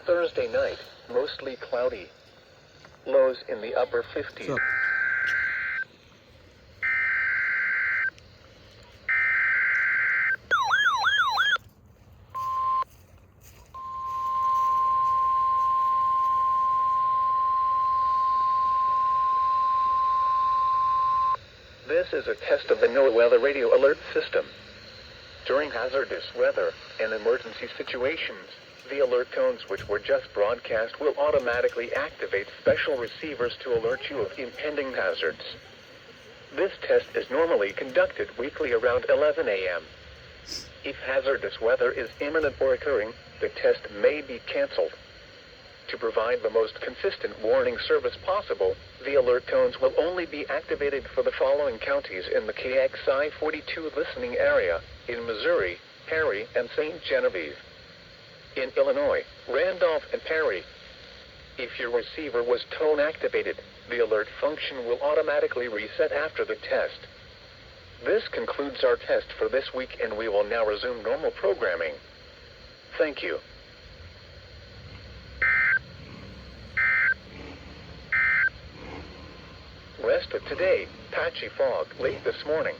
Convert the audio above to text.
Thursday night, mostly cloudy. Lows in the upper 50s. What's up? This is a test of the NOAA Weather Radio Alert System. During hazardous weather and emergency situations, the alert tones which were just broadcast will automatically activate special receivers to alert you of impending hazards. This test is normally conducted weekly around 11 a.m. If hazardous weather is imminent or occurring, the test may be canceled. To provide the most consistent warning service possible, the alert tones will only be activated for the following counties in the KXI42 listening area: in Missouri, Perry, and St. Genevieve. In Illinois, Randolph and Perry. If your receiver was tone activated, the alert function will automatically reset after the test. This concludes our test for this week, and we will now resume normal programming. Thank you. West of today, patchy fog late this morning.